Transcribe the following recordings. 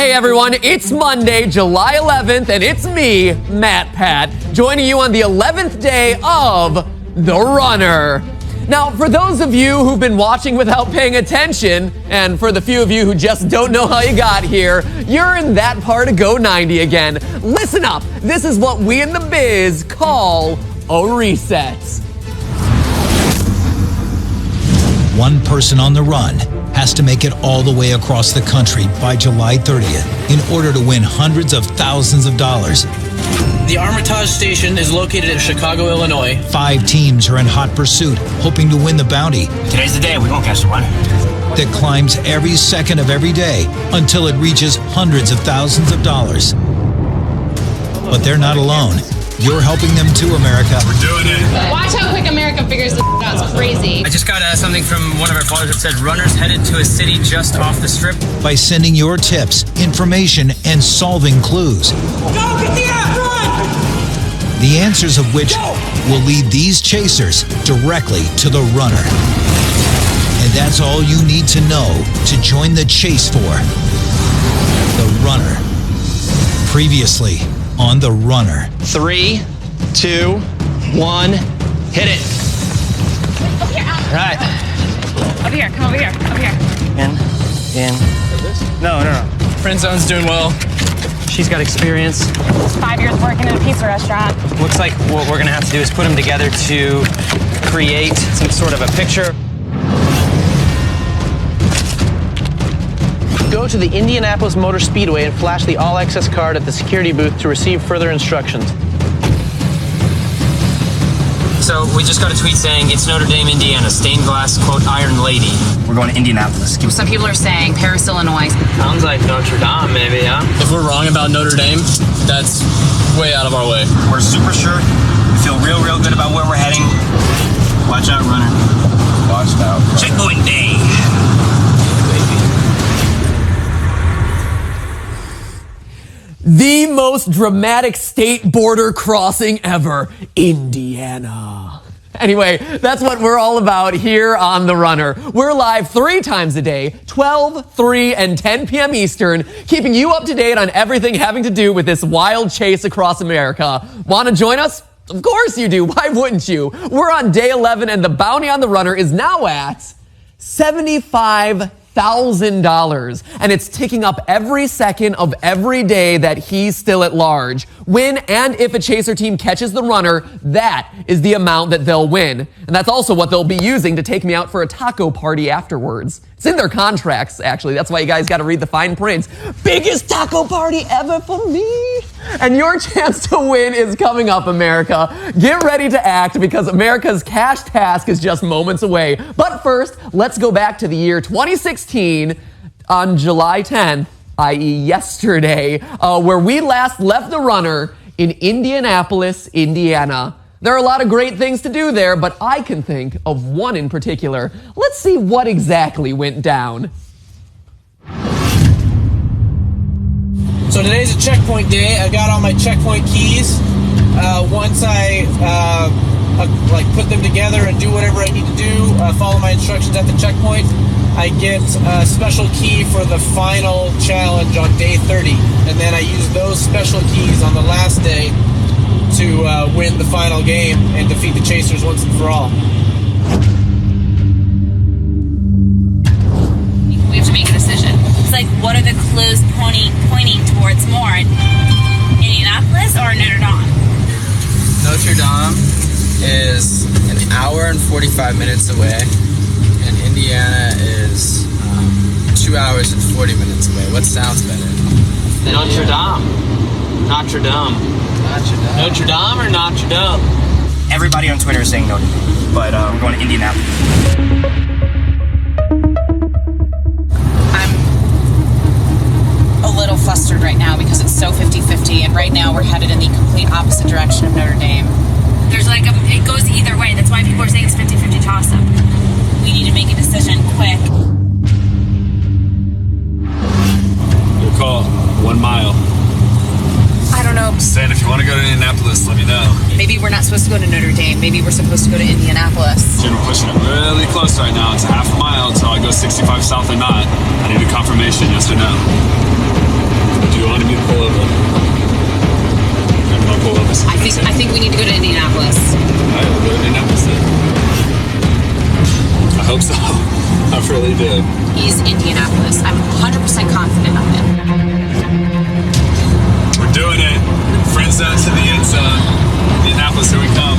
Hey everyone, it's Monday, July 11th, and it's me, Matt Pat, joining you on the 11th day of The Runner. Now, for those of you who've been watching without paying attention, and for the few of you who just don't know how you got here, you're in that part of Go 90 again. Listen up, this is what we in the biz call a reset. One person on the run has to make it all the way across the country by July 30th in order to win hundreds of thousands of dollars. The Armitage Station is located in Chicago, Illinois. 5 teams are in hot pursuit, hoping to win the bounty. Today's the day we won't catch the runner. That climbs every second of every day until it reaches hundreds of thousands of dollars. But they're not alone. You're helping them too, America. We're doing it. Watch how quick America figures this out. It's crazy. I just got something from one of our followers that said runners headed to a city just off the strip. By sending your tips, information, and solving clues. Go, get the app, run! The answers of which will lead these chasers directly to the runner. And that's all you need to know to join the chase for the runner. Previously on The Runner. 3, 2, 1, hit it. Over here, Al. Right. Over here, come over here. Over here. In. No. Friend zone's doing well. She's got experience. 5 years working in a pizza restaurant. Looks like what we're gonna have to do is put them together to create some sort of a picture. Go to the Indianapolis Motor Speedway and flash the all-access card at the security booth to receive further instructions. So we just got a tweet saying it's Notre Dame, Indiana, stained glass, quote, Iron Lady. We're going to Indianapolis. Some people are saying Paris, Illinois. Sounds like Notre Dame, maybe, huh? If we're wrong about Notre Dame, that's way out of our way. We're super sure. We feel real good about where we're heading. Watch out, runner. Watch out. Checkpoint day. The most dramatic state border crossing ever, Indiana. Anyway, that's what we're all about here on The Runner. We're live 3 times a day, 12, 3, and 10 p.m. Eastern, keeping you up to date on everything having to do with this wild chase across America. Want to join us? Of course you do. Why wouldn't you? We're on day 11, and the bounty on The Runner is now at $75,000, and it's ticking up every second of every day that he's still at large. When and if a chaser team catches the runner, that is the amount that they'll win. And that's also what they'll be using to take me out for a taco party afterwards. It's in their contracts, actually. That's why you guys got to read the fine print. Biggest taco party ever for me. And your chance to win is coming up, America. Get ready to act because America's cash task is just moments away. But first, let's go back to the year 2016 on July 10th, i.e. yesterday, where we last left the runner in Indianapolis, Indiana. There are a lot of great things to do there, but I can think of one in particular. Let's see what exactly went down. So today's a checkpoint day. I got all my checkpoint keys. Once I put them together and do whatever I need to do, follow my instructions at the checkpoint, I get a special key for the final challenge on day 30. And then I use those special keys on the last day to win the final game and defeat the chasers once and for all. We have to make a decision. It's like, what are the clues pointing towards more? Indianapolis or Notre Dame? Notre Dame is an hour and 45 minutes away, and Indiana is 2 hours and 40 minutes away. What sounds better? Notre Dame. Notre Dame. Notre Dame or Notre Dame? Everybody on Twitter is saying Notre Dame, but we're going to Indianapolis. I'm a little flustered right now because it's so 50-50, and right now we're headed in the complete opposite direction of Notre Dame. There's it goes either way. That's why people are saying it's 50-50 toss-up. We need to make a decision quick. Your call. 1 mile. I don't know. Saying if you want to go to Indianapolis, let me know. Maybe we're not supposed to go to Notre Dame. Maybe we're supposed to go to Indianapolis. We're pushing it really close right now. It's a half a mile until I go 65 south or not. I need a confirmation, yes or no. can pull over. I'm gonna pull over. I think we need to go to Indianapolis. Alright, we'll go to Indianapolis then. I hope so. I really do. He's Indianapolis. I'm 100% confident of it. We're doing it. Friend zone to the end zone. Indianapolis, here we come.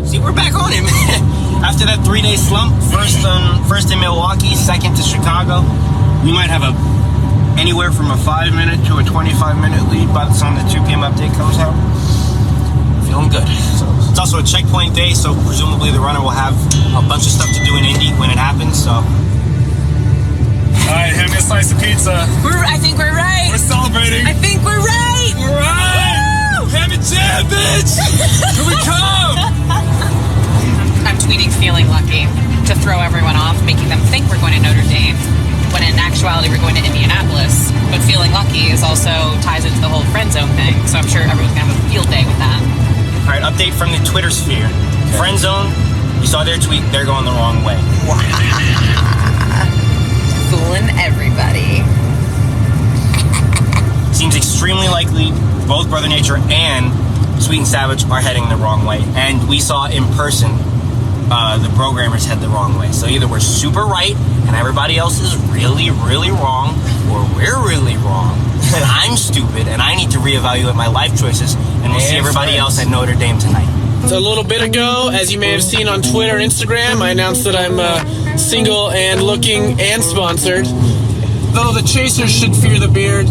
See, we're back on him. After that 3-day slump, first in Milwaukee, second to Chicago, we might have anywhere from a 5-minute to a 25-minute lead by the time the 2 p.m. update comes out. Feeling good. It's also a checkpoint day, so presumably the runner will have a bunch of stuff to do in Indy when it happens. So, All right, hand me a slice of pizza. I think we're right. We're celebrating. I think we're right. We're right. Woo! Ham and jam, bitch. Here we come. I'm tweeting feeling lucky to throw everyone off, making them think we're going to Notre Dame, when in actuality we're going to Indianapolis. But feeling lucky is also ties into the whole friend zone thing, so I'm sure everyone's going to have a field day with that. all right, update from the Twitter sphere. Friend zone, you saw their tweet, they're going the wrong way. Fooling everybody. Seems extremely likely both Brother Nature and Sweet and Savage are heading the wrong way. And we saw in person the programmers head the wrong way. So either we're super right and everybody else is really, really wrong, or we're really wrong and I'm stupid and I need to reevaluate my life choices, and we'll see everybody else at Notre Dame tonight. So a little bit ago, as you may have seen on Twitter and Instagram, I announced that I'm single and looking and sponsored. Though the chasers should fear the beard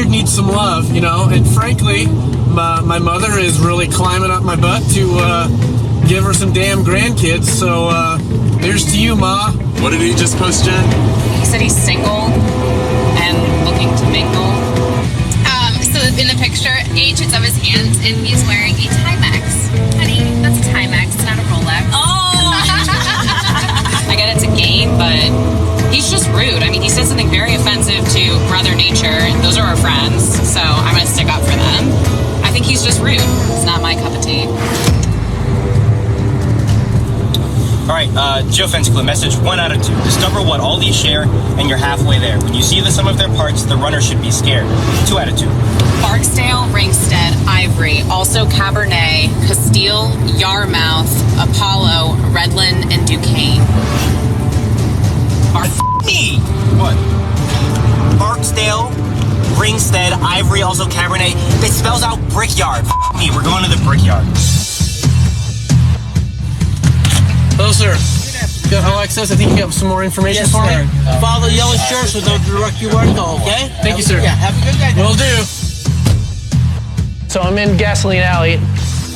needs some love, you know, and frankly, my mother is really climbing up my butt to give her some damn grandkids, so here's to you, Ma. What did he just post, Jen? He said he's single and looking to mingle. So in the picture, H is of his hands, and he's wearing a Timex. Honey, that's a Timex, not a Rolex. Oh! I get it's a game, but he's just rude. I mean, he said something very offensive to Brother Nature. Those are our friends, so I'm going to stick up for them. I think he's just rude. It's not my cup of tea. All right, Geofence Clue, message 1 out of 2. Discover what all these share, and you're halfway there. When you see the sum of their parts, the runner should be scared. 2 out of 2. Barksdale, Ringstead, Ivory, also Cabernet, Castile, Yarmouth, Apollo, Redland, and Duquesne. Me! What? Barksdale, Ringstead, Ivory, also Cabernet. It spells out Brickyard. Me, we're going to the Brickyard. Hello, sir. Got Alexis, I think you have some more information for me? Follow the yellow shirt so they'll direct you where to go, okay? Thank you, sir. Yeah, have a good day. Will do. So I'm in Gasoline Alley.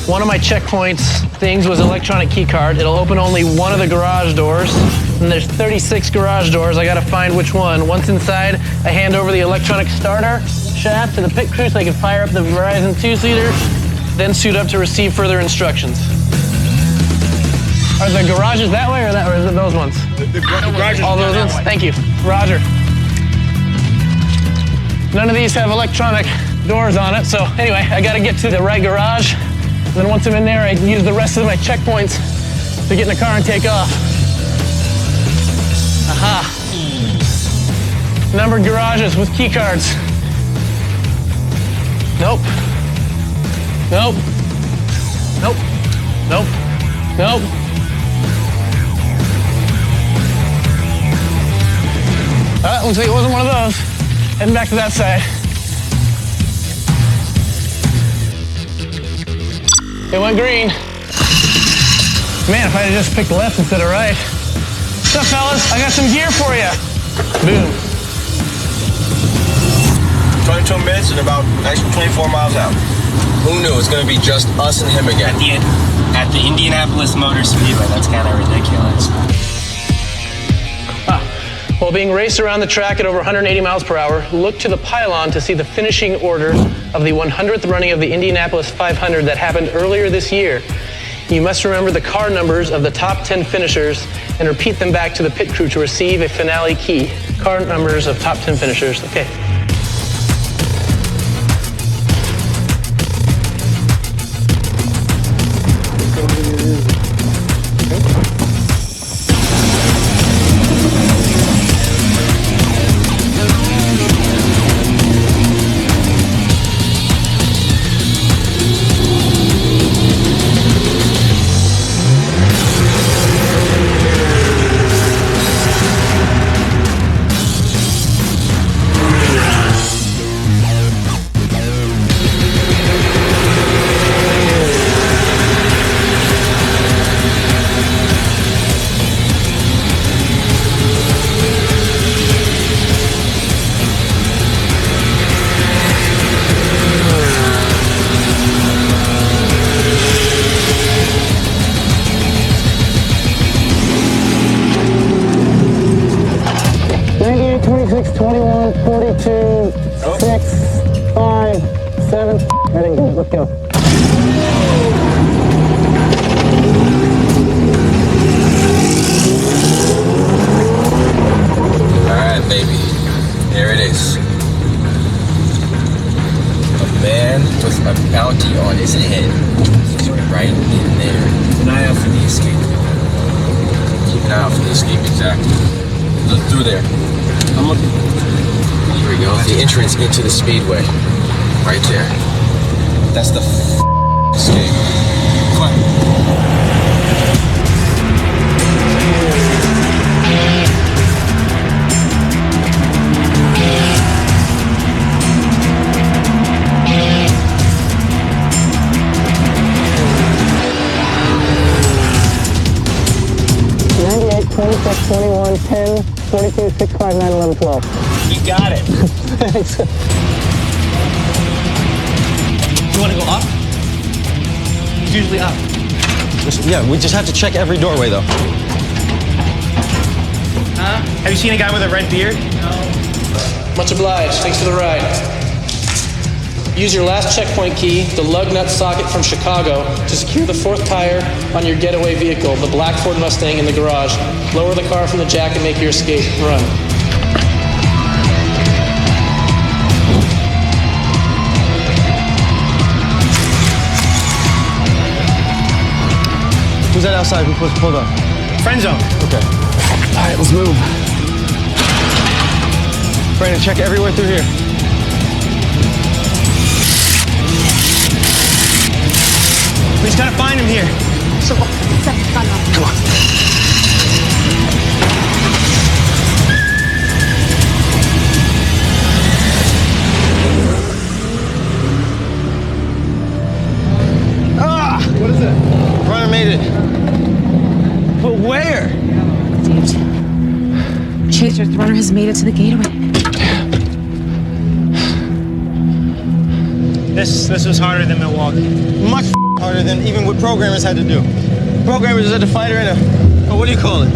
One of my checkpoints things was electronic key card. It'll open only one of the garage doors. And there's 36 garage doors. I gotta find which one. Once inside, I hand over the electronic starter shaft to the pit crew so I can fire up the Verizon 2-seater, then suit up to receive further instructions. Are the garages that way or is it those ones? The garages. All those ones? Thank you. Roger. None of these have electronic doors on it, so anyway, I gotta get to the right garage. And then once I'm in there, I use the rest of my checkpoints to get in the car and take off. Aha. Numbered garages with key cards. Nope. Nope. Nope. Nope. Nope. Looks like it wasn't one of those. Heading back to that side. It went green. Man, if I had just picked left instead of right. What's up, fellas? I got some gear for you. Boom. 22 minutes and about actually 24 miles out. Who knew? It's going to be just us and him again. At the Indianapolis Motor Speedway, that's kind of ridiculous. While being raced around the track at over 180 miles per hour, look to the pylon to see the finishing order of the 100th running of the Indianapolis 500 that happened earlier this year. You must remember the car numbers of the top 10 finishers and repeat them back to the pit crew to receive a finale key. Car numbers of top 10 finishers. Okay. escape, exactly. Look through there. I'm looking. Here we go. The entrance into the speedway. Right there. That's the escape. Come on. Twenty-six, 21, 10, 22, 6, 5, 9, 11, 12. You got it. Thanks. You want to go up? It's usually up. Yeah, we just have to check every doorway, though. Huh? Have you seen a guy with a red beard? No. Much obliged. Thanks for the ride. Use your last checkpoint key, the lug nut socket from Chicago, to secure the fourth tire on your getaway vehicle, the black Ford Mustang in the garage. Lower the car from the jack and make your escape. Run. Who's that outside? Who pulled up? Friend zone. Okay. All right, let's move. Brandon, check everywhere through here. We just gotta find him here. Come on. Ah! What is it? Runner made it. But where? Chaser, the runner has made it to the gateway. This was harder than Milwaukee. Much harder than even what programmers had to do. Programmers had to fight her in what do you call it?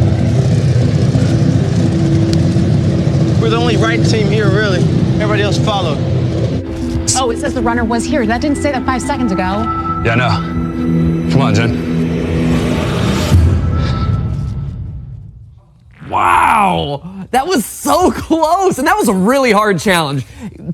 We're the only right team here, really. Everybody else followed. Oh, it says the runner was here. That didn't say that 5 seconds ago. Yeah, no. Come on, Jen. Wow, that was so close, and that was a really hard challenge.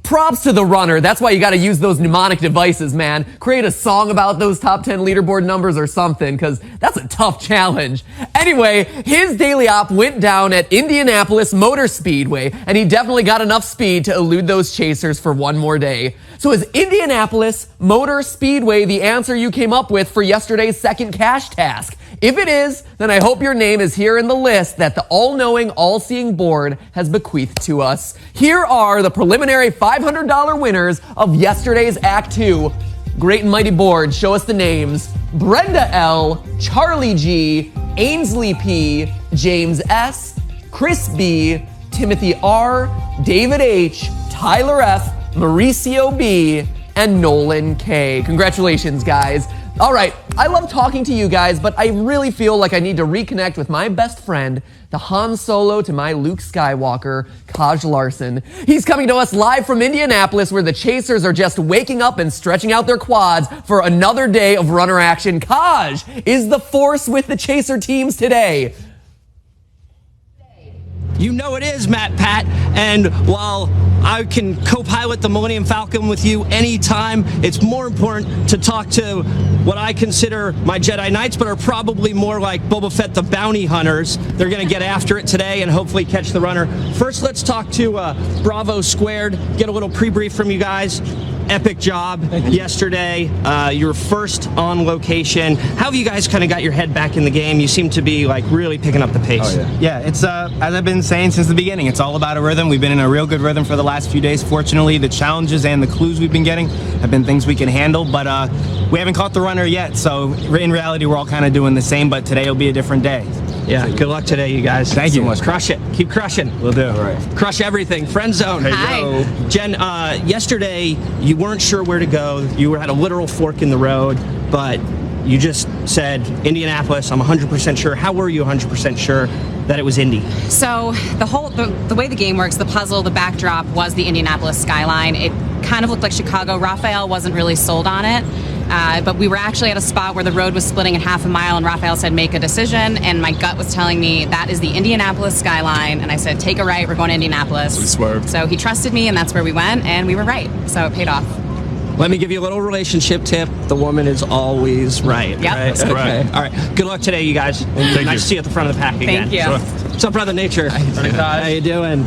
Props to the runner. That's why you got to use those mnemonic devices, man. Create a song about those top 10 leaderboard numbers or something, because that's a tough challenge. Anyway, his daily op went down at Indianapolis Motor Speedway, and he definitely got enough speed to elude those chasers for one more day. So is Indianapolis Motor Speedway the answer you came up with for yesterday's second cash task? If it is, then I hope your name is here in the list that the all-knowing, all-seeing board has bequeathed to us. Here are the preliminary $500 winners of yesterday's Act 2. Great and mighty board, show us the names. Brenda L., Charlie G., Ainsley P., James S., Chris B., Timothy R., David H., Tyler F., Mauricio B., and Nolan K. Congratulations, guys. All right, I love talking to you guys, but I really feel like I need to reconnect with my best friend, the Han Solo to my Luke Skywalker, Kaj Larson. He's coming to us live from Indianapolis, where the Chasers are just waking up and stretching out their quads for another day of runner action. Kaj, is the force with the Chaser teams today? You know it is, Matt Pat, and while I can co-pilot the Millennium Falcon with you anytime, it's more important to talk to what I consider my Jedi Knights, but are probably more like Boba Fett the bounty hunters. They're going to get after it today and hopefully catch the runner. First, let's talk to Bravo Squared, get a little pre-brief from you guys. Epic job yesterday. Your first on location. How have you guys kind of got your head back in the game? You seem to be like really picking up the pace. Oh, yeah. Yeah, it's as I've been saying since the beginning, it's all about a rhythm. We've been in a real good rhythm for the last few days. Fortunately, the challenges and the clues we've been getting have been things we can handle, but we haven't caught the runner yet, so in reality, we're all kind of doing the same, but today will be a different day. Yeah, good luck today, you guys. Thank you. So much. Crush it. Keep crushing. We'll do. All right. Crush everything. Friend zone. Hi. Jen, yesterday you weren't sure where to go. You had a literal fork in the road, but you just said Indianapolis. I'm 100% sure. How were you 100% sure that it was Indy? So the way the game works, the puzzle, the backdrop was the Indianapolis skyline. It kind of looked like Chicago. Raphael wasn't really sold on it. But we were actually at a spot where the road was splitting in half a mile, and Raphael said, make a decision, and my gut was telling me that is the Indianapolis skyline, and I said, take a right, we're going to Indianapolis. We swerved. So he trusted me, and that's where we went, and we were right, so it paid off. Let me give you a little relationship tip. The woman is always right. Yep. Right? That's correct. All right. Good luck today, you guys. Thank nice you. to see you at the front of the pack again. Thank you. Sure. What's up, Brother Nature? How you doing?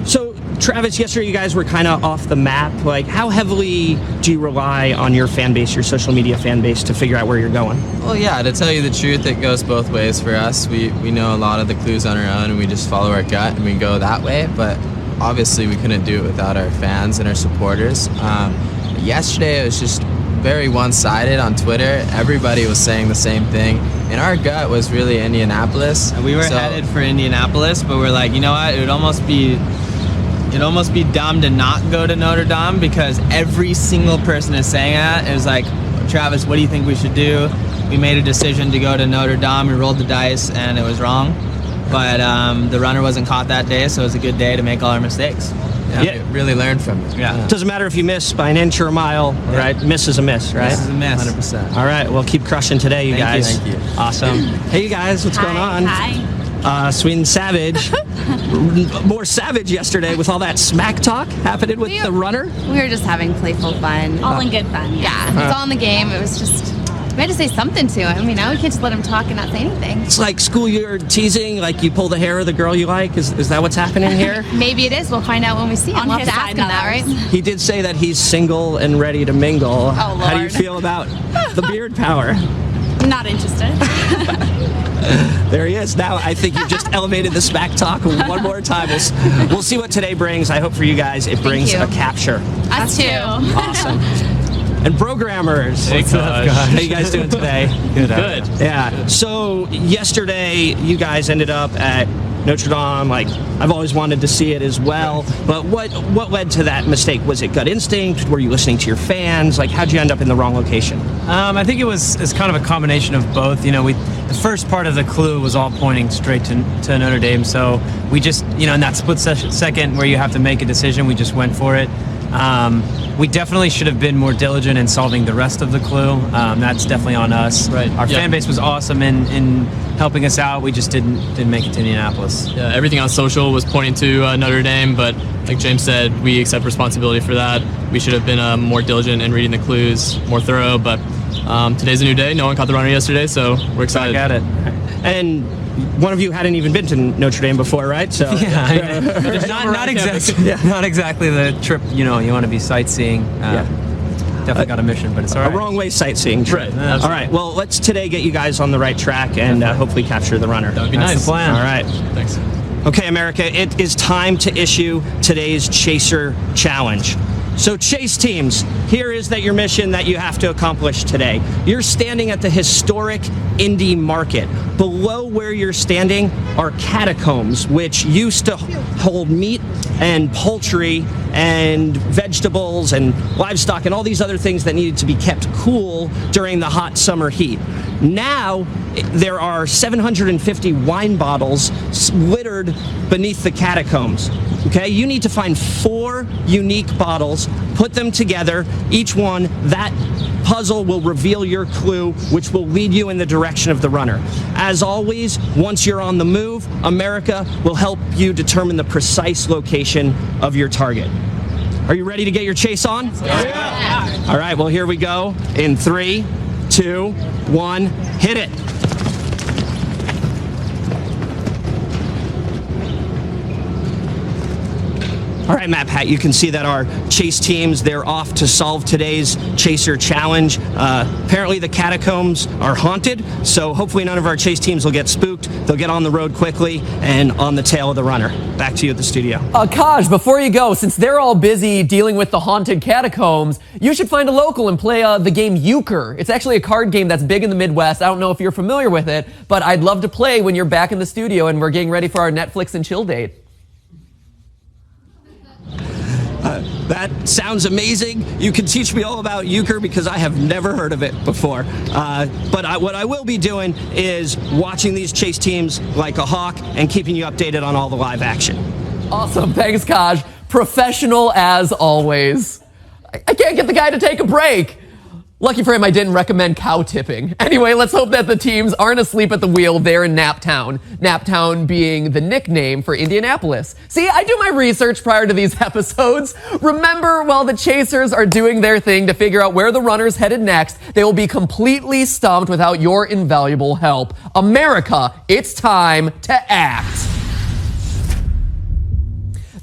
So, Travis, yesterday you guys were kind of off the map. Like, how heavily do you rely on your fan base, your social media fan base, to figure out where you're going? Well, yeah, to tell you the truth, it goes both ways for us. We know a lot of the clues on our own, and we just follow our gut and we go that way. But obviously, we couldn't do it without our fans and our supporters. Yesterday, it was just very one-sided on Twitter. Everybody was saying the same thing, and our gut was really Indianapolis. And we were headed for Indianapolis, but we're like, you know what? It'd almost be dumb to not go to Notre Dame, because every single person is saying that. It was like, Travis, what do you think we should do? We made a decision to go to Notre Dame. We rolled the dice, and it was wrong. But the runner wasn't caught that day, so it was a good day to make all our mistakes. Yeah, we really learned from it. Yeah. Doesn't matter if you miss by an inch or a mile, right? Miss is a miss, right? This is a miss. 100%. All right, well, keep crushing today, you Thank you. guys. Thank you. Awesome. Hey, you guys, what's going on? Hi. Sweet and Savage. More savage yesterday with all that smack talk happening with the runner. We were just having playful fun. All in good fun. Yeah, it's all in the game. It was just, we had to say something to him. You know, we can't just let him talk and not say anything. It's like school year teasing, like you pull the hair of the girl you like. Is that what's happening here? Maybe it is. We'll find out when we see him. On We'll his have to ask side, him that, right? He did say that he's single and ready to mingle. Oh, How do you Lord. feel about the beard power? Not interested. There he is. Now I think you've just elevated the smack talk one more time. We'll see what today brings. I hope for you guys it brings you. a capture. Us too. Awesome. And programmers. Hey, Josh. How you guys doing today? Good. Yeah. So yesterday you guys ended up at Notre Dame. Like, I've always wanted to see it as well. But what led to that mistake? Was it gut instinct? Were you listening to your fans? Like, how'd you end up in the wrong location? I think it's kind of a combination of both. You know, the first part of the clue was all pointing straight to Notre Dame, so we just, you know, in that split second where you have to make a decision, we just went for it. We definitely should have been more diligent in solving the rest of the clue. That's definitely on us. Right. Our fan base was awesome in helping us out. We just didn't make it to Indianapolis. Yeah, everything on social was pointing to Notre Dame, but like James said, we accept responsibility for that. We should have been more diligent in reading the clues, more thorough, but today's a new day. No one caught the runner yesterday, so we're excited. Back at it. And one of you hadn't even been to Notre Dame before, right? So Yeah, not exactly the trip. You know, you want to be sightseeing. Definitely got a mission, but it's all right. A wrong way sightseeing trip. Right. All right. Well, let's today get you guys on the right track and hopefully capture the runner. That would be That's nice. the plan. All right. Thanks. Okay, America, it is time to issue today's Chaser Challenge. So, Chase teams, here is your mission that you have to accomplish today. You're standing at the historic Indy Market. Below where you're standing are catacombs, which used to hold meat and poultry and vegetables and livestock and all these other things that needed to be kept cool during the hot summer heat. Now, there are 750 wine bottles littered beneath the catacombs. Okay, you need to find 4 unique bottles, put them together, each one, that puzzle will reveal your clue, which will lead you in the direction of the runner. As always, once you're on the move, America will help you determine the precise location of your target. Are you ready to get your chase on? Yeah. All right, well, here we go. In 3, 2, 1, hit it. All right, Matt, Pat, you can see that our chase teams, they're off to solve today's Chaser Challenge. Apparently the catacombs are haunted, so hopefully none of our chase teams will get spooked. They'll get on the road quickly and on the tail of the runner. Back to you at the studio. Kaj, before you go, since they're all busy dealing with the haunted catacombs, you should find a local and play the game Euchre. It's actually a card game that's big in the Midwest. I don't know if you're familiar with it, but I'd love to play when you're back in the studio and we're getting ready for our Netflix and chill date. That sounds amazing. You can teach me all about Euchre because I have never heard of it before. But what I will be doing is watching these chase teams like a hawk and keeping you updated on all the live action. Awesome. Thanks, Kaj. Professional as always. I can't get the guy to take a break. Lucky for him, I didn't recommend cow tipping. Anyway, let's hope that the teams aren't asleep at the wheel there in Naptown. Naptown being the nickname for Indianapolis. See, I do my research prior to these episodes. Remember, while the chasers are doing their thing to figure out where the runner's headed next, they will be completely stumped without your invaluable help. America, it's time to act.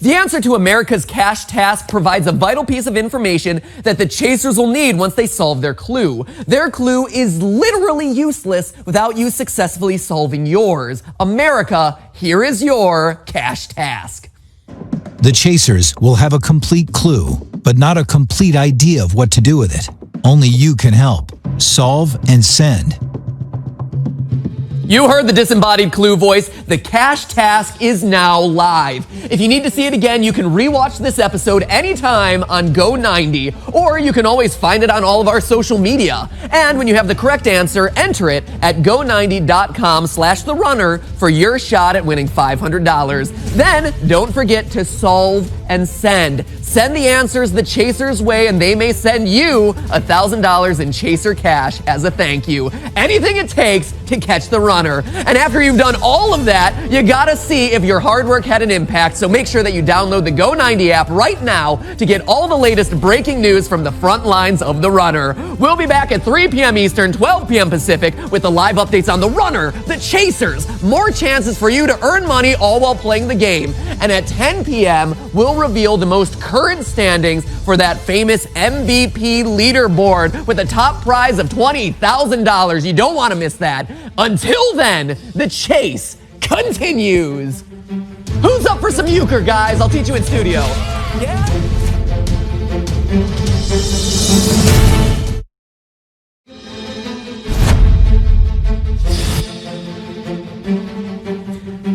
The answer to America's cash task provides a vital piece of information that the chasers will need once they solve their clue. Their clue is literally useless without you successfully solving yours. America, here is your cash task. The chasers will have a complete clue, but not a complete idea of what to do with it. Only you can help. Solve and send. You heard the disembodied clue voice. The cash task is now live. If you need to see it again, you can rewatch this episode anytime on Go90, or you can always find it on all of our social media. And when you have the correct answer, enter it at go90.com/therunner for your shot at winning $500. Then don't forget to solve and send. Send the answers the chasers' way, and they may send you $1,000 in chaser cash as a thank you. Anything it takes to catch the runner. And after you've done all of that, you gotta see if your hard work had an impact. So make sure that you download the Go90 app right now to get all the latest breaking news from the front lines of the runner. We'll be back at 3 p.m. Eastern, 12 p.m. Pacific with the live updates on the runner, the chasers, more chances for you to earn money all while playing the game. And at 10 p.m., we'll reveal the most current standings for that famous MVP leaderboard with a top prize of $20,000. You don't want to miss that. Until then, the chase continues. Who's up for some euchre, guys? I'll teach you in studio. Yeah?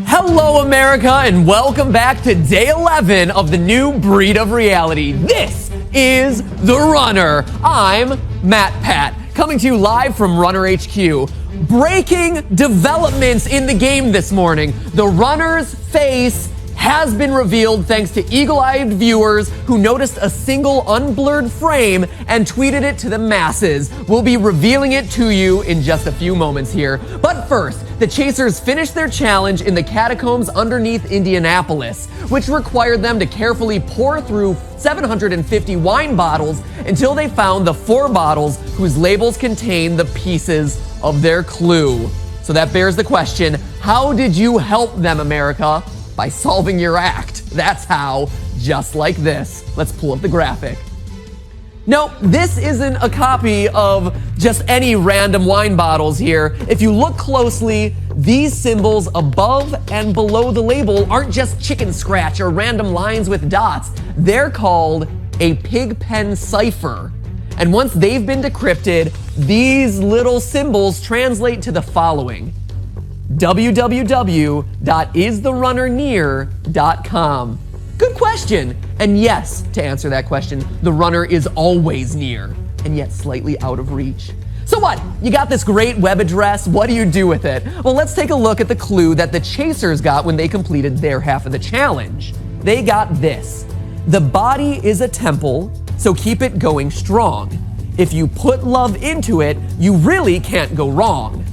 Hello, America, and welcome back to day 11 of the new breed of reality. This is The Runner. I'm Matt Pat, coming to you live from Runner HQ. Breaking developments in the game this morning. The runner's face has been revealed thanks to eagle-eyed viewers who noticed a single unblurred frame and tweeted it to the masses. We'll be revealing it to you in just a few moments here. But first, the chasers finished their challenge in the catacombs underneath Indianapolis, which required them to carefully pour through 750 wine bottles until they found the 4 bottles whose labels contain the pieces of their clue. So that bears the question, how did you help them, America? By solving your act. That's how, just like this. Let's pull up the graphic. No, this isn't a copy of just any random wine bottles here. If you look closely, these symbols above and below the label aren't just chicken scratch or random lines with dots. They're called a pig pen cipher. And once they've been decrypted, these little symbols translate to the following: www.istherunnernear.com. Good question. And yes, to answer that question, the runner is always near and yet slightly out of reach. So what? You got this great web address. What do you do with it? Well, let's take a look at the clue that the chasers got when they completed their half of the challenge. They got this. The body is a temple, so keep it going strong. If you put love into it, you really can't go wrong.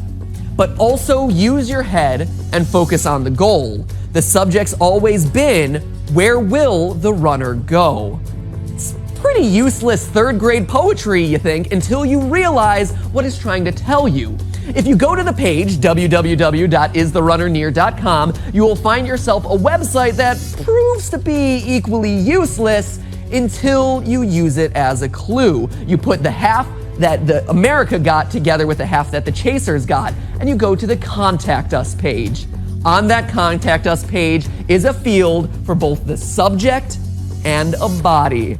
But also use your head and focus on the goal. The subject's always been, where will the runner go? It's pretty useless 3rd grade poetry, you think, until you realize what it's trying to tell you. If you go to the page, www.istherunnernear.com, you will find yourself a website that proves to be equally useless until you use it as a clue. You put the half that the America got together with the half that the chasers got, and you go to the Contact Us page. On that Contact Us page is a field for both the subject and a body.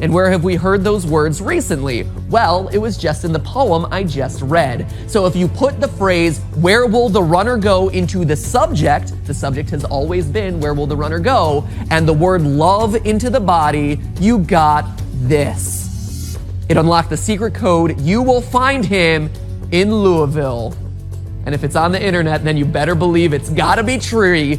And where have we heard those words recently? Well, it was just in the poem I just read. So if you put the phrase, where will the runner go, into the subject has always been, where will the runner go, and the word love into the body, you got this. It unlocked the secret code. You will find him in Louisville. And if it's on the internet, then you better believe it's gotta be true.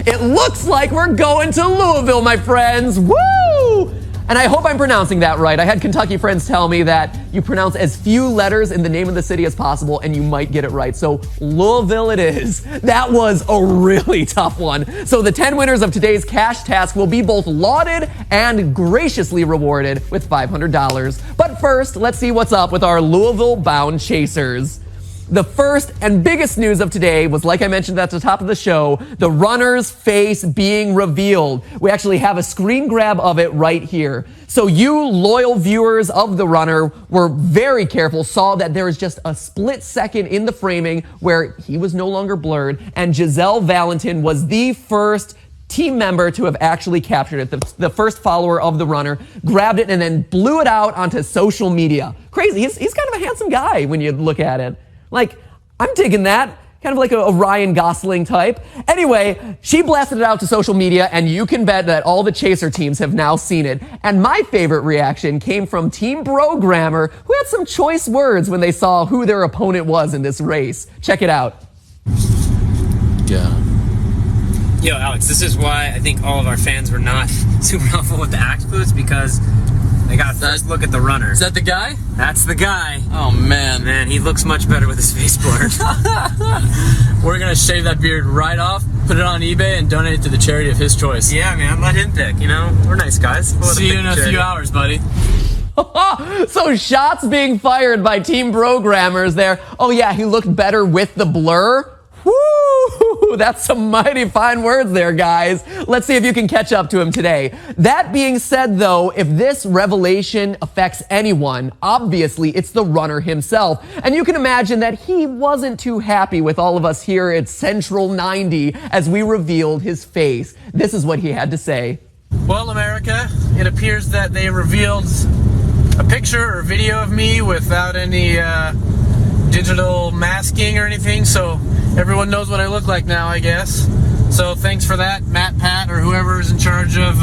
It looks like we're going to Louisville, my friends. Woo! And I hope I'm pronouncing that right. I had Kentucky friends tell me that you pronounce as few letters in the name of the city as possible and you might get it right. So Louisville it is. That was a really tough one. So the 10 winners of today's cash task will be both lauded and graciously rewarded with $500. But first, let's see what's up with our Louisville-bound chasers. The first and biggest news of today was, like I mentioned at the top of the show, the runner's face being revealed. We actually have a screen grab of it right here. So you loyal viewers of the runner were very careful, saw that there was just a split second in the framing where he was no longer blurred, and Giselle Valentin was the first team member to have actually captured it. The first follower of the runner grabbed it and then blew it out onto social media. Crazy. He's kind of a handsome guy when you look at it. Like, I'm digging that. Kind of like a Ryan Gosling type. Anyway, she blasted it out to social media, and you can bet that all the chaser teams have now seen it. And my favorite reaction came from Team Programmer, who had some choice words when they saw who their opponent was in this race. Check it out. Yeah. Yo, Alex, this is why I think all of our fans were not super helpful with the axe boots, because they got a first look at the runner. Is that the guy? That's the guy. Oh, man. Man, he looks much better with his face blurred. We're going to shave that beard right off, put it on eBay, and donate it to the charity of his choice. Yeah, man, let him pick, you know? We're nice guys. We'll see you in a few hours, buddy. So shots being fired by Team Programmers there. Oh, yeah, he looked better with the blur. Woo! That's some mighty fine words there, guys. Let's see if you can catch up to him today. That being said, though, if this revelation affects anyone, obviously it's the runner himself. And you can imagine that he wasn't too happy with all of us here at Central 90 as we revealed his face. This is what he had to say. Well, America, it appears that they revealed a picture or video of me without any digital masking or anything, so everyone knows what I look like now, I guess. So thanks for that, Matt, Pat, or whoever is in charge of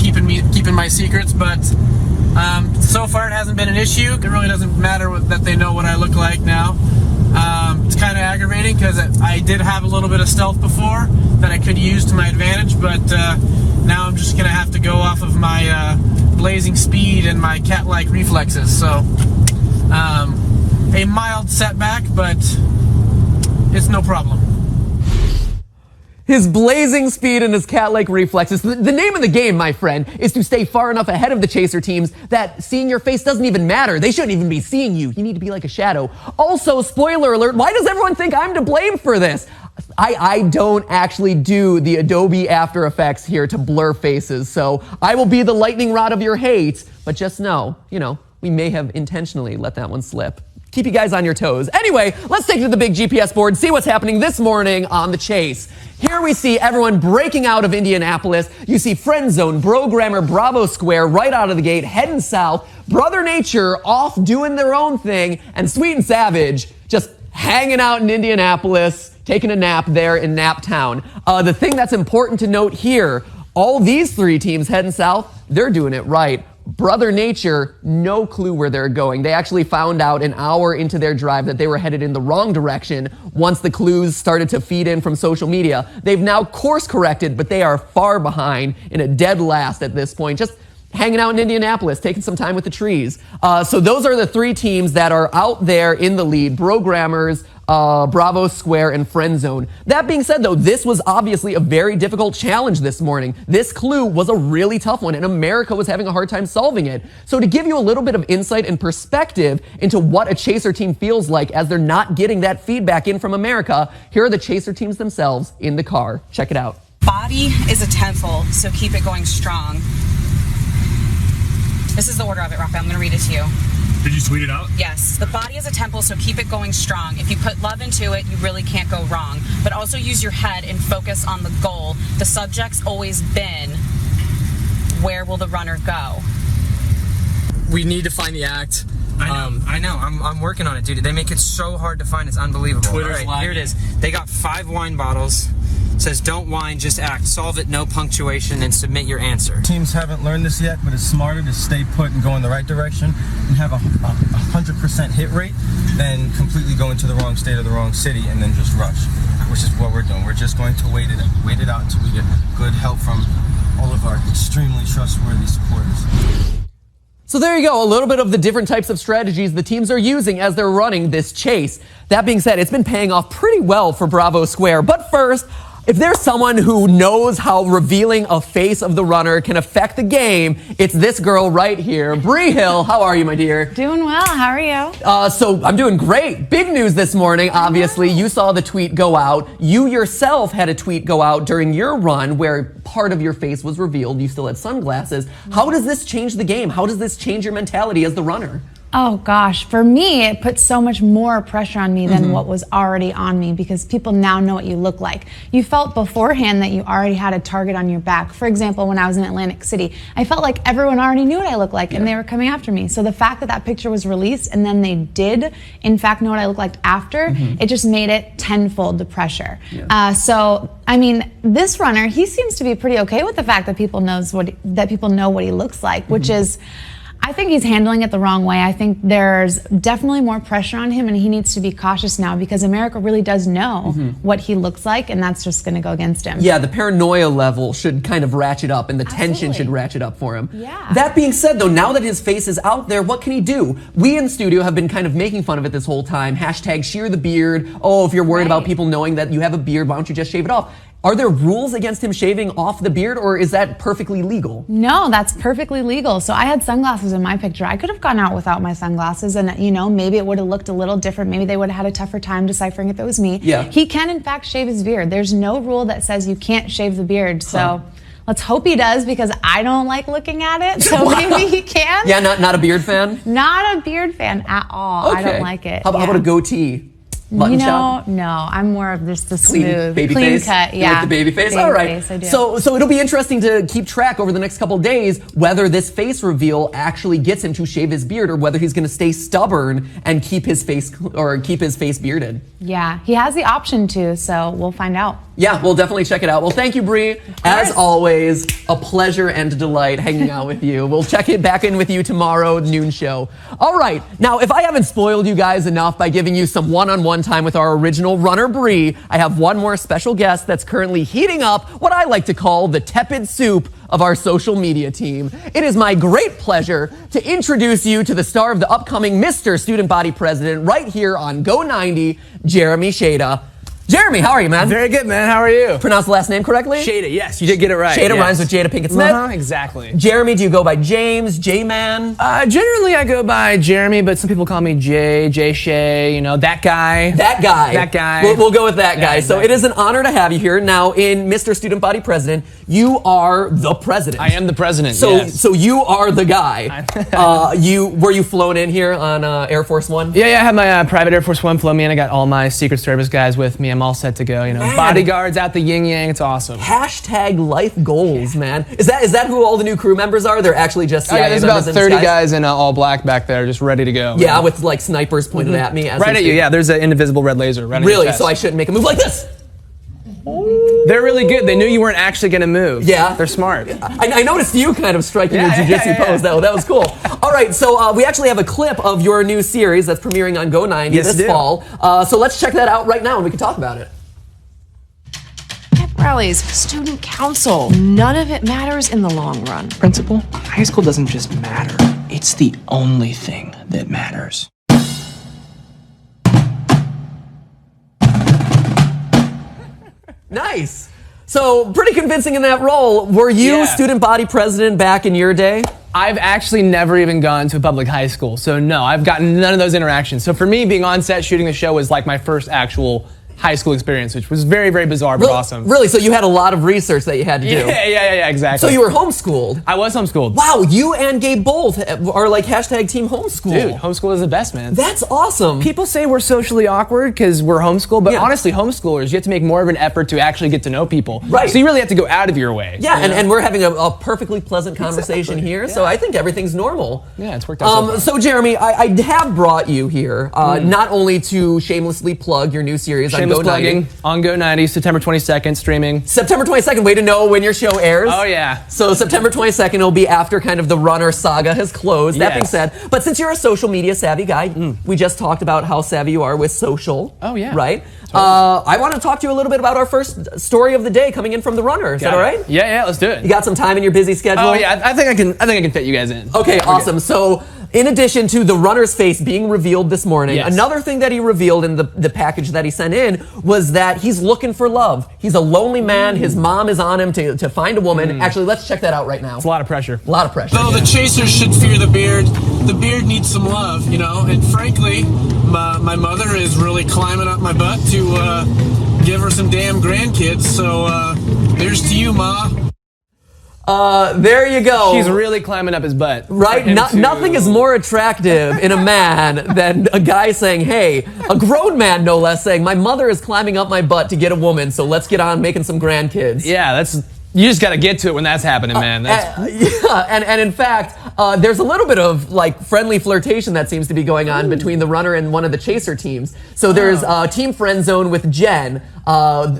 keeping my secrets. But so far it hasn't been an issue. It really doesn't matter that they know what I look like now. It's kind of aggravating because I did have a little bit of stealth before that I could use to my advantage, but now I'm just gonna have to go off of my blazing speed and my cat-like reflexes. So a mild setback, but it's no problem. His blazing speed and his cat-like reflexes. The name of the game, my friend, is to stay far enough ahead of the chaser teams that seeing your face doesn't even matter. They shouldn't even be seeing you. You need to be like a shadow. Also, spoiler alert, why does everyone think I'm to blame for this? I don't actually do the Adobe After Effects here to blur faces, so I will be the lightning rod of your hate, but just know, we may have intentionally let that one slip. Keep you guys on your toes. Anyway, let's take it to the big GPS board, see what's happening this morning on the chase. Here we see everyone breaking out of Indianapolis. You see Friend Zone, Programmer, Bravo Square right out of the gate, heading south. Brother Nature off doing their own thing, and Sweet and Savage just hanging out in Indianapolis, taking a nap there in Nap Town. The thing that's important to note here, all these three teams heading south, they're doing it right. Brother Nature, no clue where they're going. They actually found out an hour into their drive that they were headed in the wrong direction once the clues started to feed in from social media. They've now course corrected, but they are far behind in a dead last at this point. Just hanging out in Indianapolis, taking some time with the trees. So those are the three teams that are out there in the lead. Programmers, Bravo Square, and Friend Zone. That being said, though, this was obviously a very difficult challenge this morning. This clue was a really tough one, and America was having a hard time solving it. So to give you a little bit of insight and perspective into what a chaser team feels like as they're not getting that feedback in from America, here are the chaser teams themselves in the car. Check it out. Body is a temple, so keep it going strong. This is the order of it, Rafa. I'm going to read it to you. Did you tweet it out? Yes. The body is a temple, so keep it going strong. If you put love into it, you really can't go wrong. But also use your head and focus on the goal. The subject's always been, where will the runner go? We need to find the act. I know. I'm working on it, dude. They make it so hard to find. It's unbelievable. Twitter's All right, here it is. They got 5 wine bottles. It says, don't whine, just act. Solve it, no punctuation, and submit your answer. Teams haven't learned this yet, but it's smarter to stay put and go in the right direction and have a 100% hit rate than completely go into the wrong state or the wrong city and then just rush, which is what we're doing. We're just going to wait it out until we get good help from all of our extremely trustworthy supporters. So there you go, a little bit of the different types of strategies the teams are using as they're running this chase. That being said, it's been paying off pretty well for Bravo Square. But first, if there's someone who knows how revealing a face of the runner can affect the game, it's this girl right here. Bree Hill, how are you, my dear? Doing well, how are you? So I'm doing great. Big news this morning, obviously. You saw the tweet go out. You yourself had a tweet go out during your run where part of your face was revealed. You still had sunglasses. How does this change the game? How does this change your mentality as the runner? Oh gosh, for me, it puts so much more pressure on me than what was already on me because people now know what you look like. You felt beforehand that you already had a target on your back. For example, when I was in Atlantic City, I felt like everyone already knew what I looked like and they were coming after me. So the fact that that picture was released and then they did, in fact, know what I looked like after, it just made it tenfold the pressure. So, I mean, this runner, he seems to be pretty okay with the fact that people know what he looks like, which is, I think he's handling it the wrong way. I think there's definitely more pressure on him and he needs to be cautious now because America really does know what he looks like and that's just going to go against him. Yeah, the paranoia level should kind of ratchet up and the tension should ratchet up for him. Yeah. That being said, though, now that his face is out there, what can he do? We in the studio have been kind of making fun of it this whole time. Hashtag shear the beard. Oh, if you're worried about people knowing that you have a beard, why don't you just shave it off? Are there rules against him shaving off the beard or is that perfectly legal? No, that's perfectly legal. So I had sunglasses in my picture. I could have gone out without my sunglasses and, you know, maybe it would have looked a little different. Maybe they would have had a tougher time deciphering if it was me. Yeah. He can, in fact, shave his beard. There's no rule that says you can't shave the beard. So let's hope he does because I don't like looking at it. So maybe he can. Yeah, not a beard fan? Not a beard fan at all. Okay. I don't like it. How about a goatee? Mutton chop? No, I'm more of just the smooth, baby clean face? cut. You Yeah, like the baby face? Baby All right. face, I do. So it'll be interesting to keep track over the next couple days whether this face reveal actually gets him to shave his beard or whether he's going to stay stubborn and keep his face bearded. Yeah, he has the option to, so we'll find out. Yeah, we'll definitely check it out. Well, thank you, Bree. As always, a pleasure and a delight hanging out with you. We'll check it back in with you tomorrow, noon show. All right, now if I haven't spoiled you guys enough by giving you some one-on-one time with our original runner, Bree, I have one more special guest that's currently heating up what I like to call the tepid soup of our social media team. It is my great pleasure to introduce you to the star of the upcoming Mr. Student Body President right here on Go 90, Jeremy Shada. Jeremy, how are you, man? Very good, man. How are you? Pronounced the last name correctly? Shada, yes, you did get it right. Shada yes. rhymes with Jada Pinkett Smith. Exactly. Jeremy, do you go by James, J-Man? Generally, I go by Jeremy, but some people call me J Shay, you know, that guy. That guy. That guy. We'll go with that guy. Yeah, exactly. So it is an honor to have you here. Now, in Mr. Student Body President, you are the president. I am the president, So, yes. so you are the guy. Were you flown in here on Air Force One? Yeah, I had my private Air Force One flow me in. I got all my Secret Service guys with me. I'm all set to go, you know. Man. Bodyguards out the yin yang. It's awesome. Hashtag life goals, man. Is that who all the new crew members are? They're actually just CIA there's members about in 30 disguise? guys in all black back there, just ready to go. Yeah, with like snipers pointed at me. As right we at you. speak. Yeah, there's an indivisible red laser right on your Really? chest. So I shouldn't make a move like this? They're really good. They knew you weren't actually going to move. Yeah. They're smart. I noticed you kind of striking your jiu-jitsu pose, though. That was cool. All right, so we actually have a clip of your new series that's premiering on Go 90 this fall. So let's check that out right now and we can talk about it. Rallies, student council. None of it matters in the long run. Principal, high school doesn't just matter. It's the only thing that matters. Nice. So pretty convincing in that role. Were you student body president back in your day? I've actually never even gone to a public high school, so no, I've gotten none of those interactions. So for me, being on set shooting the show was like my first actual high school experience, which was very, very bizarre, but awesome. Really? So you had a lot of research that you had to do? Yeah, exactly. So you were homeschooled? I was homeschooled. Wow, you and Gabe both are like hashtag team homeschool. Dude, homeschool is the best, man. That's awesome. People say we're socially awkward because we're homeschooled, but honestly, homeschoolers, you have to make more of an effort to actually get to know people. Right. So you really have to go out of your way. Yeah, and we're having a perfectly pleasant conversation here, so I think everything's normal. Yeah, it's worked out so Jeremy, I have brought you here, not only to shamelessly plug your new series on Shameless Go plugging 90. on Go 90, September 22nd, streaming. September 22nd, way to know when your show airs. Oh, yeah. So September 22nd, it'll be after kind of the runner saga has closed. That being Yes. said, but since you're a social media savvy guy, we just talked about how savvy you are with social. Oh, yeah. Right? I want to talk to you a little bit about our first story of the day coming in from the runner. Is that all right? Yeah, let's do it. You got some time in your busy schedule? Oh, yeah, I think I can fit you guys in. Okay, We're awesome. good. So, in addition to the runner's face being revealed this morning, Yes. another thing that he revealed in the package that he sent in was that he's looking for love. He's a lonely man. His mom is on him to find a woman. Actually, let's check that out right now. It's a lot of pressure. A lot of pressure. Though the chasers should fear the beard needs some love, you know. And frankly, my mother is really climbing up my butt to give her some damn grandkids. So here's to you, Ma. There you go. She's really climbing up his butt. Right? Nothing is more attractive in a man than a guy saying, hey, a grown man no less, saying, my mother is climbing up my butt to get a woman, so let's get on making some grandkids. Yeah, you just got to get to it when that's happening, man. Yeah, and in fact, there's a little bit of like friendly flirtation that seems to be going on between the runner and one of the chaser teams. So there's Team Friend Zone with Jen.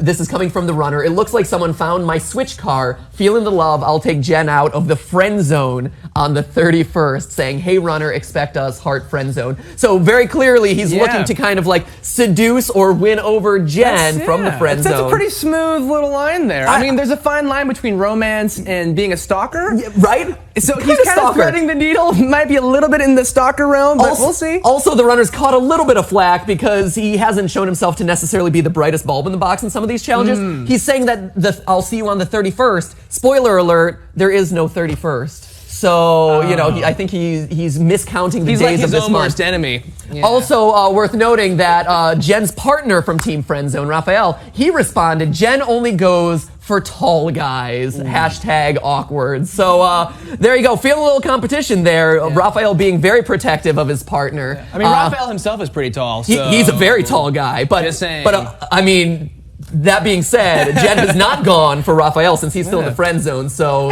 This is coming from the runner. It looks like someone found my switch car, feeling the love. I'll take Jen out of the friend zone on the 31st, saying, hey, runner, expect us, heart friend zone. So very clearly, he's looking to kind of like seduce or win over Jen from the friend zone. That's a pretty smooth little line there. I mean, there's a fine line between romance and being a stalker. Right? So he's kind of threading the needle. Might be a little bit in the stalker realm, but we'll see. Also, the runner's caught a little bit of flack because he hasn't shown himself to necessarily be the brightest bulb in the box in some of these challenges. He's saying that I'll see you on the 31st. Spoiler alert, there is no 31st. So, you know, I think he's miscounting the days like his of this own month. worst enemy. Yeah. Also, worth noting that Jen's partner from Team Friend Zone, Raphael, he responded, Jen only goes for tall guys. Hashtag awkward. So there you go. Feel a little competition there. Raphael being very protective of his partner. I mean, Raphael himself is pretty tall. So. He's a very tall guy. But, Just saying. I mean, that being said, Jen has not gone for Raphael since he's still in the friend zone. So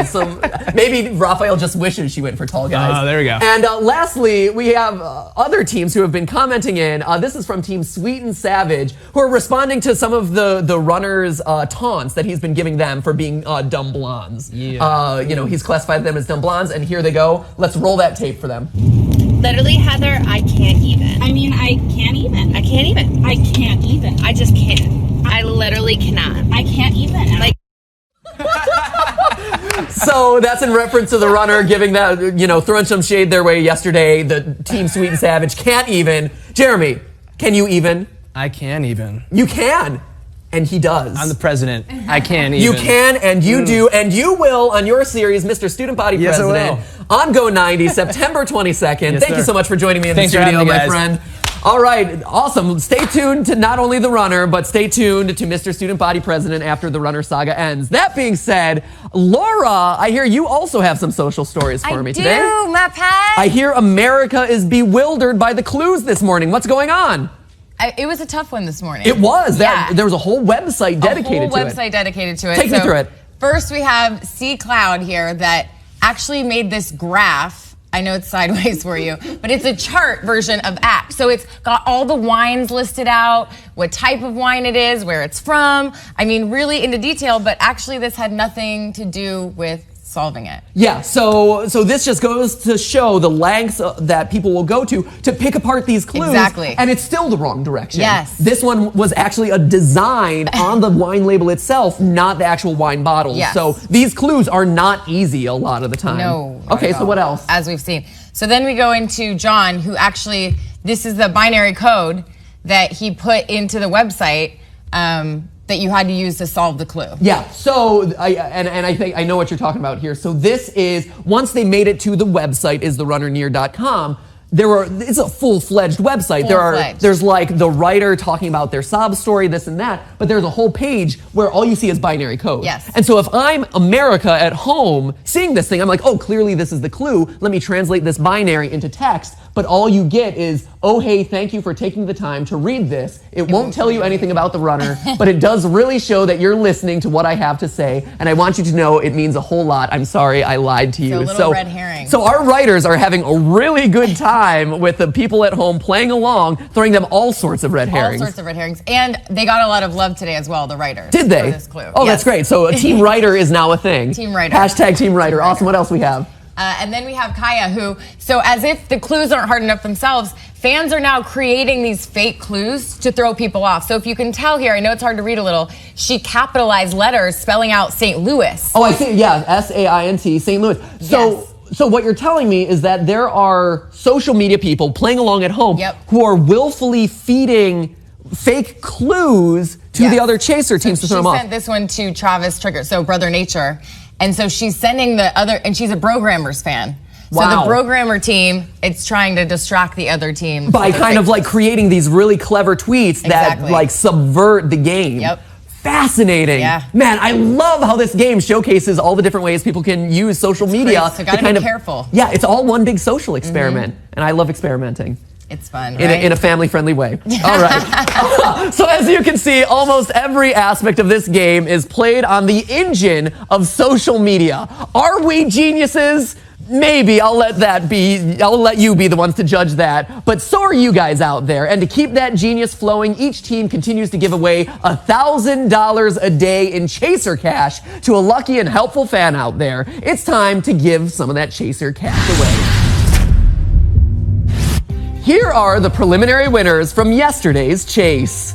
maybe Raphael just wishes she went for tall guys. Oh, there we go. And lastly, we have other teams who have been commenting in. This is from Team Sweet and Savage, who are responding to some of the runners' taunts that he's been giving them for being dumb blondes. Yeah. You know, he's classified them as dumb blondes, and here they go. Let's roll that tape for them. Literally, Heather, I can't even. I mean, I can't even. I can't even. I can't even. I just can't. I literally cannot. I can't even. Like. So that's in reference to the runner giving that, you know, throwing some shade their way yesterday. The Team Sweet and Savage can't even. Jeremy, can you even? I can even. You can. And he does. I'm the president. I can even. You can, and you do, and you will on your series, Mr. Student Body Yes, I President, on Go 90, September 22nd. Yes, Thank you sir. so much for joining me in Thanks the for studio, having me, my guys. friend. All right, awesome. Stay tuned to not only the runner, but stay tuned to Mr. Student Body President after the runner saga ends. That being said, Laura, I hear you also have some social stories for me today. I do, Matt Pat. I hear America is bewildered by the clues this morning. What's going on? It was a tough one this morning. It was. There was a whole website dedicated to it. A whole website dedicated to it. Take me through it. First, we have C Cloud here that actually made this graph. I know it's sideways for you, but it's a chart version of Act. So it's got all the wines listed out, what type of wine it is, where it's from. I mean, really into detail, but actually this had nothing to do with solving it. Yeah, so this just goes to show the lengths that people will go to pick apart these clues. Exactly. And it's still the wrong direction. Yes. This one was actually a design on the wine label itself, not the actual wine bottle. Yes. So these clues are not easy a lot of the time. No. Okay, so what else? As we've seen. So then we go into John, who actually, this is the binary code that he put into the website that you had to use to solve the clue. Yeah, so, I think I know what you're talking about here. So this is, once they made it to the website, istherunnernear.com, it's a full-fledged website. There's like the writer talking about their sob story, this and that, but there's a whole page where all you see is binary code. Yes. And so if I'm America at home seeing this thing, I'm like, oh, clearly this is the clue. Let me translate this binary into text. but all you get is, oh, hey, thank you for taking the time to read this. It won't tell you anything about the runner, but it does really show that you're listening to what I have to say, and I want you to know it means a whole lot. I'm sorry I lied to you. So a little red herring. So our writers are having a really good time with the people at home playing along, throwing them all sorts of red herrings. All sorts of red herrings. And they got a lot of love today as well, the writers. Did they? For this clue. Oh, Yes. that's great. So a team writer is now a thing. Team writer. Hashtag team writer. Awesome. What else we have? And then we have Kaya, who, so as if the clues aren't hard enough themselves, fans are now creating these fake clues to throw people off. So if you can tell here, I know it's hard to read a little, she capitalized letters spelling out St. Louis. Oh, I see. Yeah, S-A-I-N-T, St. Louis. So what you're telling me is that there are social media people playing along at home who are willfully feeding fake clues to the other chaser teams to throw them off. She sent this one to Travis Trigger, so Brother Nature. And so she's sending the other, and she's a Programmers fan. So Wow. the programmer team, it's trying to distract the other team. By kind of like creating these really clever tweets that like subvert the game. Yep. Fascinating. Yeah. Man, I love how this game showcases all the different ways people can use social media. Great, so gotta to kind be of, careful. Yeah, it's all one big social experiment. And I love experimenting. It's fun, In right? a family-friendly way. All right. So as you can see, almost every aspect of this game is played on the engine of social media. Are we geniuses? Maybe. I'll let you be the ones to judge that. But so are you guys out there. And to keep that genius flowing, each team continues to give away $1,000 a day in Chaser cash to a lucky and helpful fan out there. It's time to give some of that Chaser cash away. Here are the preliminary winners from yesterday's chase.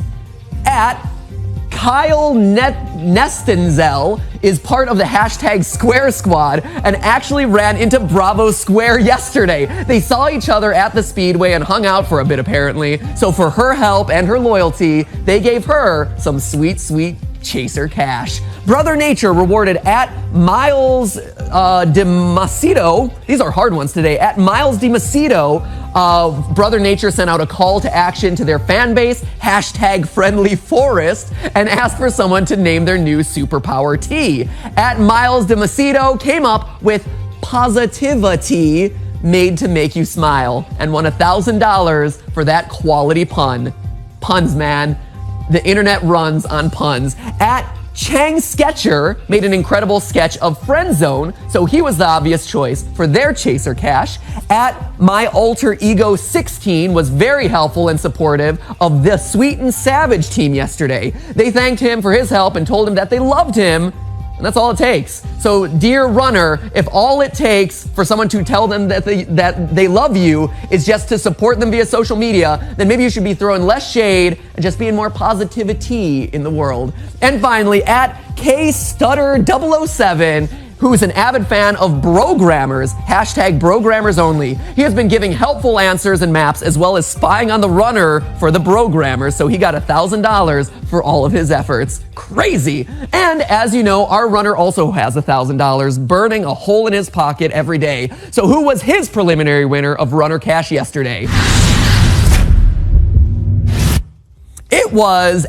Kyle Nestenzel is part of the hashtag Square Squad and actually ran into Bravo Square yesterday. They saw each other at the Speedway and hung out for a bit apparently. So for her help and her loyalty, they gave her some sweet, sweet Chaser cash. Brother Nature rewarded Miles DiMacedo. These are hard ones today. Miles DiMacedo, Brother Nature sent out a call to action to their fan base, hashtag Friendly Forest, and asked for someone to name their new superpower T. Miles DiMacedo came up with Positivity made to make you smile and won $1,000 for that quality pun. Puns, man. The internet runs on puns. Chang Sketcher made an incredible sketch of Friend Zone, so he was the obvious choice for their Chaser cash. My Alter Ego 16 was very helpful and supportive of the Sweet and Savage team yesterday. They thanked him for his help and told him that they loved him, and that's all it takes. So, dear runner, if all it takes for someone to tell them that they love you is just to support them via social media, then maybe you should be throwing less shade and just being more positivity in the world. And finally, KStutter007, who is an avid fan of Brogrammers, hashtag Brogrammers only. He has been giving helpful answers and maps as well as spying on the runner for the Brogrammers, so he got $1,000 for all of his efforts. Crazy! And as you know, our runner also has $1,000 burning a hole in his pocket every day. So who was his preliminary winner of Runner Cash yesterday? It was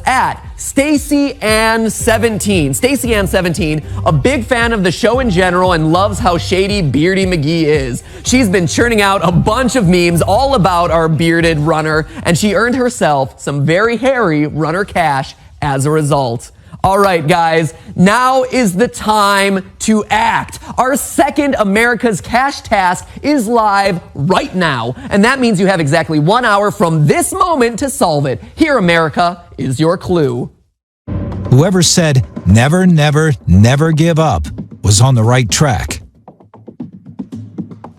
Stacy Ann 17. Stacy Ann 17, a big fan of the show in general and loves how shady Beardy McGee is. She's been churning out a bunch of memes all about our bearded runner, and she earned herself some very hairy runner cash as a result. All right, guys, now is the time to act. Our second America's Cash task is live right now, and that means you have exactly 1 hour from this moment to solve it. Here, America, is your clue. Whoever said never, never, never give up was on the right track.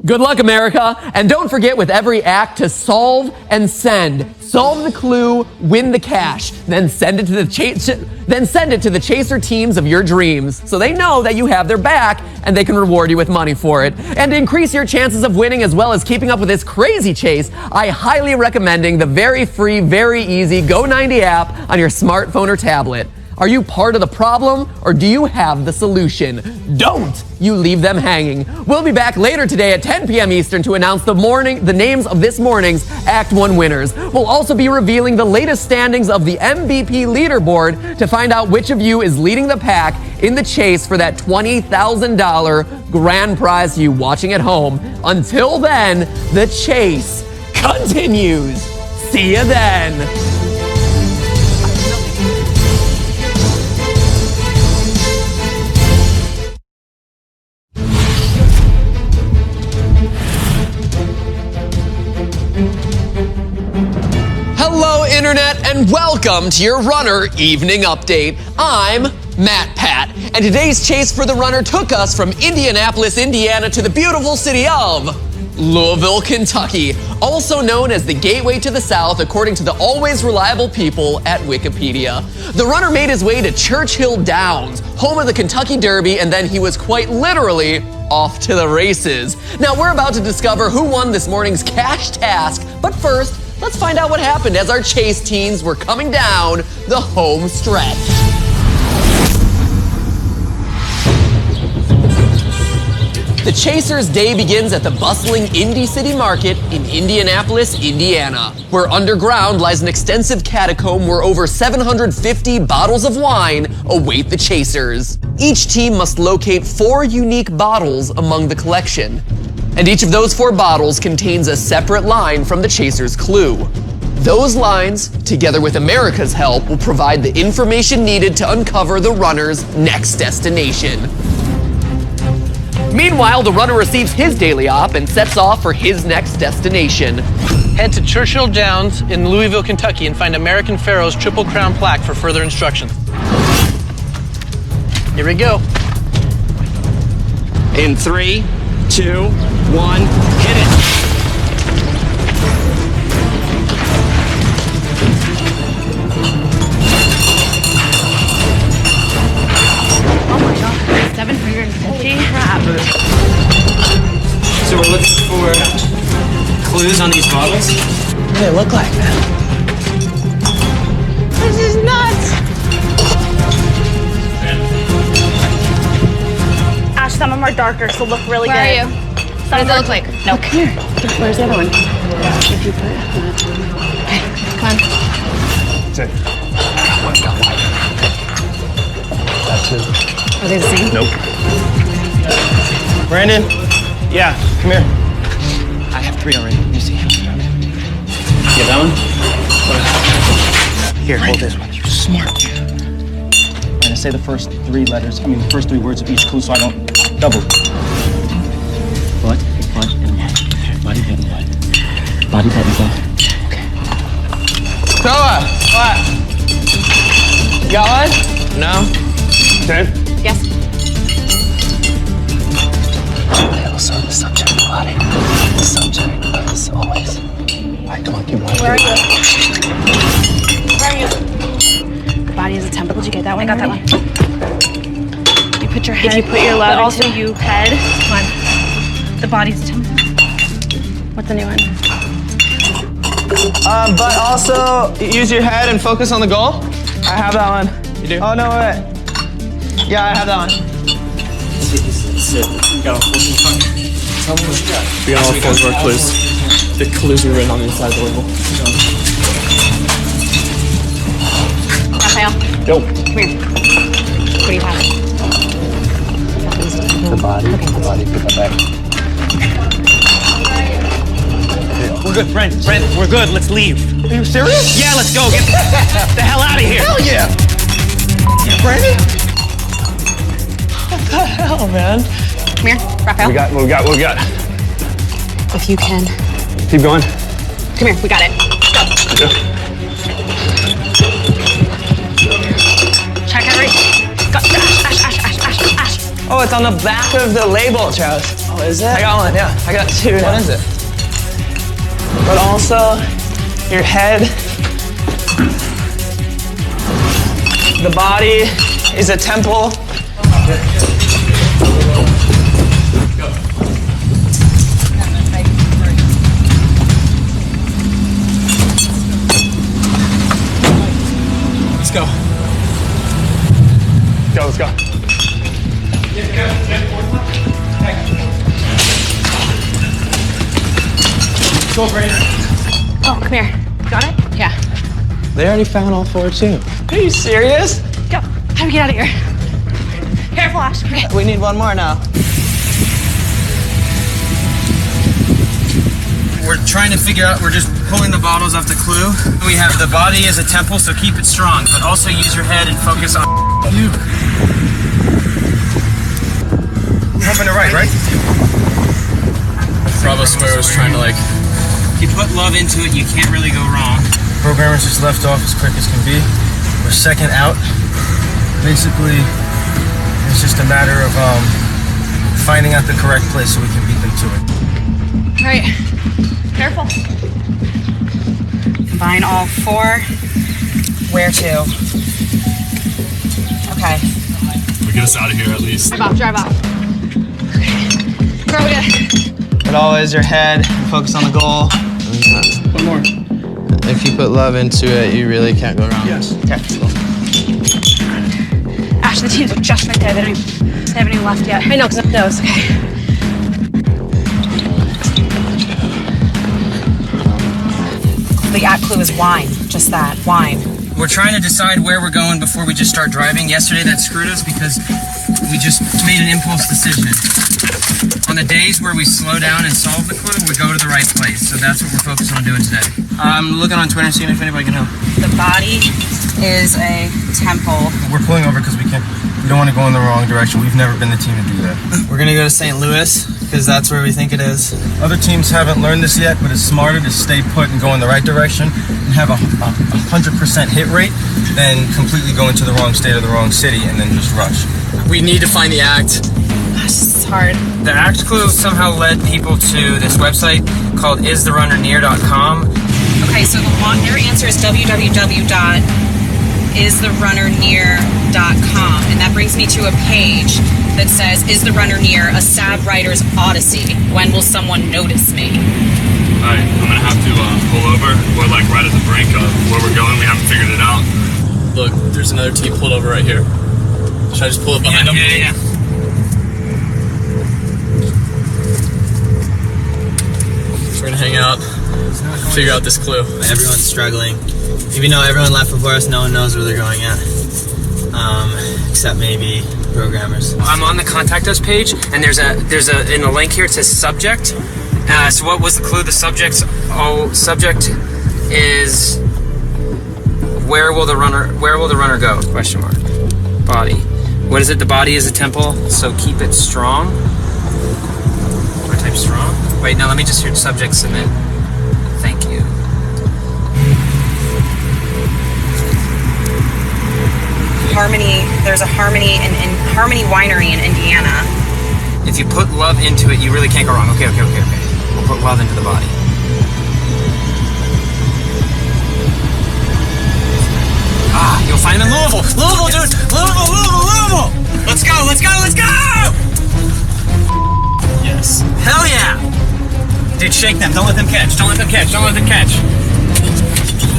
Good luck, America. And don't forget with every act to solve and send. Solve the clue, win the cash, then send it to the chaser teams of your dreams so they know that you have their back and they can reward you with money for it. And to increase your chances of winning as well as keeping up with this crazy chase, I highly recommending the very free, very easy Go90 app on your smartphone or tablet. Are you part of the problem or do you have the solution? Don't you leave them hanging. We'll be back later today at 10 p.m. Eastern to announce the names of this morning's Act 1 winners. We'll also be revealing the latest standings of the MVP leaderboard to find out which of you is leading the pack in the chase for that $20,000 grand prize to you watching at home. Until then, the chase continues. See you then. Hello, Internet, and welcome to your Runner Evening Update. I'm Matt Pat, and today's chase for the runner took us from Indianapolis, Indiana to the beautiful city of Louisville, Kentucky, also known as the Gateway to the South, according to the always reliable people at Wikipedia. The runner made his way to Churchill Downs, home of the Kentucky Derby, and then he was quite literally off to the races. Now, we're about to discover who won this morning's cash task, but first, let's find out what happened as our chase teens were coming down the home stretch. The Chasers' day begins at the bustling Indy City Market in Indianapolis, Indiana, where underground lies an extensive catacomb where over 750 bottles of wine await the chasers. Each team must locate 4 unique bottles among the collection, and each of those 4 bottles contains a separate line from the chaser's clue. Those lines, together with America's help, will provide the information needed to uncover the runner's next destination. Meanwhile, the runner receives his daily op and sets off for his next destination. Head to Churchill Downs in Louisville, Kentucky and find American Pharoah's Triple Crown plaque for further instructions. Here we go. In 3, 2, 1, hit it. Oh my god, 750? Crap. So we're looking for clues on these bottles? What do they look like, man? This is nuts! Ash, some of them are darker, so look really good. Where are you? What does it look like? No. Come here. Where's the other one? If you put it. Okay, come on. That's it. Got one. That's it. Are they the same? Nope. Brandon? Yeah, come here. I have 3 already. Let me see. You get that one? Here, hold this one. You're smart. I'm gonna say the first 3 letters, the first 3 words of each clue so I don't double. Butt, and butt. Body, butt, and butt. Body, butt, and butt. Okay. Noah, what? You got one? No. Okay. Yes. Okay, also the subject of the body. The subject is always. Alright, come on, keep going. Where are you? Where are you? The body is a temple. Did you get that one? I got that one. You put your head. If you put your love, but also you head. Come on. The body's a temple. What's the new one? But also use your head and focus on the goal. I have that one. You do? Oh, no, wait. Yeah, I have that one. Sit. We got all 4 of our clues. The clues are written on the inside of the label. Raphael. Yo. Come here. What do you have? The body. Okay. The body. Put that back. We're good, Brent, we're good. Let's leave. Are you serious? Yeah, let's go. Get the hell out of here. Hell yeah! Brandon? What the hell, man? Come here, Raphael. We got. If you can. Keep going. Come here, we got it. Go. Check every. Go. Ash. Oh, it's on the back of the label, Charles. Oh, is it? I got one, yeah. I got 2 now. What is it? But also, your head. The body is a temple. Let's go. Let's go. Go, Brandon. Oh, come here. Got it? Yeah. They already found all 4 too. Are you serious? Go. How do we get out of here? Careful, Ash. Okay. We need one more now. we're trying to figure out, we're just pulling the bottles off the clue. We have the body as a temple, so keep it strong, but also use your head and focus on you. Pumping it right? Bravo Square was trying to like... If you put love into it, you can't really go wrong. Programmers just left off as quick as can be. We're second out. Basically, it's just a matter of finding out the correct place so we can beat them to it. All right, careful. Combine all four. Where to? Okay. We'll get us out of here at least. Drive off. Okay. Throw it. But always your head, focus on the goal. One more. If you put love into it, you really can't go wrong. Yes. Okay, cool. Ash, the teams are just right there. They haven't even left yet. I know, because of those. Okay. The at clue is wine. Just that, wine. We're trying to decide where we're going before we just start driving. Yesterday that screwed us because we just made an impulse decision. On the days where we slow down and solve the clue, we go to the right place. So that's what we're focused on doing today. I'm looking on Twitter and seeing if anybody can help. The body is a temple. We're pulling over because we don't want to go in the wrong direction. We've never been the team to do that. We're gonna go to St. Louis because that's where we think it is. Other teams haven't learned this yet, but it's smarter to stay put and go in the right direction and have a 100% hit rate than completely go into the wrong state or the wrong city and then just rush. We need to find the act. This is hard. The act clue somehow led people to this website called istherunnernear.com. Okay, so their answer is www.istherunnernear.com, and that brings me to a page that says, "Is the runner near? A sad writer's odyssey. When will someone notice me?" Alright, I'm gonna have to pull over. We're like right at the brink of where we're going. We haven't figured it out. Look, there's another team pulled over right here. Should I just pull up behind them? Yeah. We're gonna hang out, figure out this clue. Everyone's struggling. Even though everyone left before us, no one knows where they're going at. Except maybe programmers. I'm on the contact us page, and there's a in the link here it says subject. So what was the clue? The subject is where will the runner go? Question mark. Body. What is it? The body is a temple, so keep it strong. I type strong. Wait, no, let me just hear subject submit. Thank you. Harmony. There's a Harmony in Harmony Winery in Indiana. If you put love into it, you really can't go wrong. Okay. We'll put love into the body. You'll find him in Louisville. Louisville, dude. Louisville. Let's go. Yes. Hell yeah. Dude, shake them. Don't let them catch.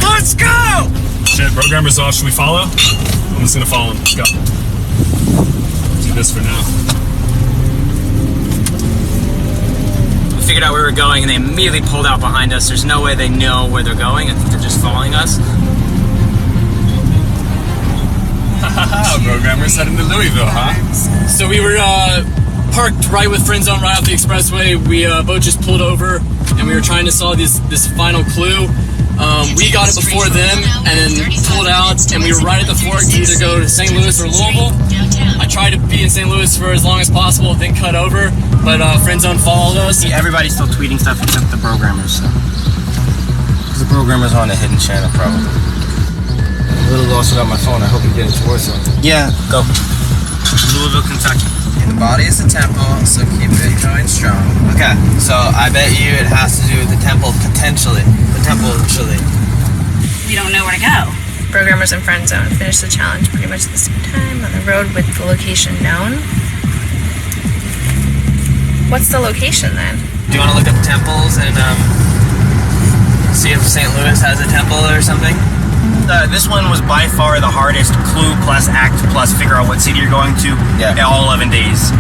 Let's go. Shit, programmer's off. Should we follow? I'm just gonna follow him. Let's go. Do this for now. We figured out where we were going, and they immediately pulled out behind us. There's no way they know where they're going. I think they're just following us. Programmer's heading to Louisville, huh? So we were parked right with Friend Zone right off the expressway. We both just pulled over, and we were trying to solve this final clue. We got it before them, and then pulled out, and we were right at the fork to either go to St. Louis or Louisville. I tried to be in St. Louis for as long as possible, then cut over, but Friend Zone followed us. See, everybody's still tweeting stuff except the programmers. Because the programmers are on a hidden channel, probably. I'm a little lost without my phone. I hope you're getting towards something. Yeah, go. Louisville, Kentucky. The body is the temple, so keep it going strong. Okay, so I bet you it has to do with the temple potentially. We don't know where to go. Programmers in Friend Zone finished the challenge pretty much at the same time on the road with the location known. What's the location then? Do you want to look up temples and see if St. Louis has a temple or something? This one was by far the hardest clue plus act plus figure out what city you're going to in all 11 days.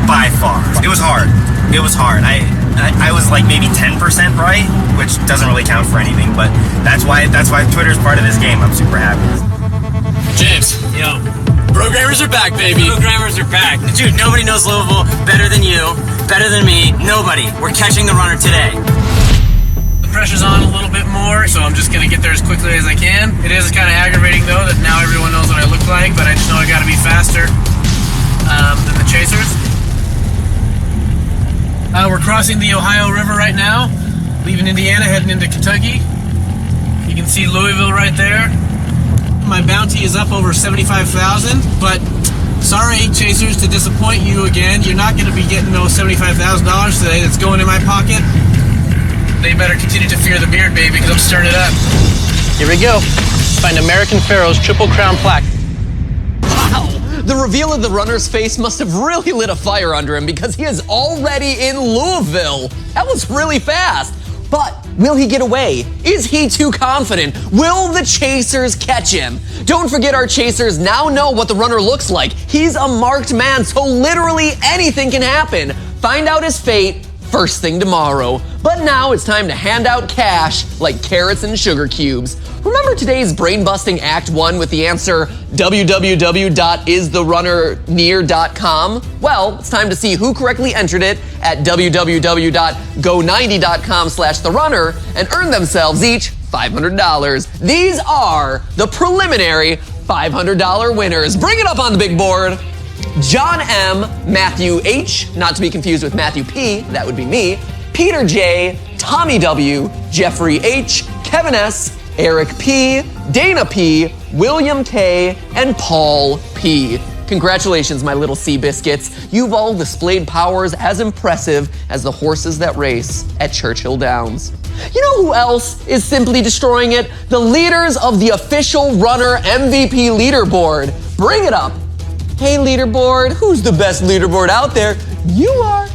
By far. It was hard. I was like maybe 10% right, which doesn't really count for anything, but that's why Twitter's part of this game. I'm super happy. James. Yo. Programmers are back, baby. Programmers are back. Dude, nobody knows Louisville better than you, better than me. Nobody. We're catching the runner today. pressure's on a little bit more, so I'm just gonna get there as quickly as I can. It is kind of aggravating though that now everyone knows what I look like, but I just know I gotta be faster than the chasers. We're crossing the Ohio River right now, leaving Indiana, heading into Kentucky. You can see Louisville right there. My bounty is up over 75,000, but sorry, chasers, to disappoint you again. You're not going to be getting those $75,000 today that's going in my pocket. They better continue to fear the beard, baby, because I'm stirring it up. Here we go. Find American Pharaoh's Triple Crown plaque. Wow! The reveal of the runner's face must have really lit a fire under him because he is already in Louisville. That was really fast. But will he get away? Is he too confident? Will the chasers catch him? Don't forget, our chasers now know what the runner looks like. He's a marked man, so literally anything can happen. Find out his fate first thing tomorrow. But now it's time to hand out cash like carrots and sugar cubes. Remember today's brain-busting Act 1 with the answer www.istherunnernear.com? Well, it's time to see who correctly entered it at www.go90.com/therunner and earn themselves each $500. These are the preliminary $500 winners. Bring it up on the big board. John M, Matthew H, not to be confused with Matthew P, that would be me, Peter J, Tommy W, Jeffrey H, Kevin S, Eric P, Dana P, William K, and Paul P. Congratulations, my little sea biscuits. You've all displayed powers as impressive as the horses that race at Churchill Downs. You know who else is simply destroying it? The leaders of the official runner MVP leaderboard. Bring it up. Hey, leaderboard, who's the best leaderboard out there? You are,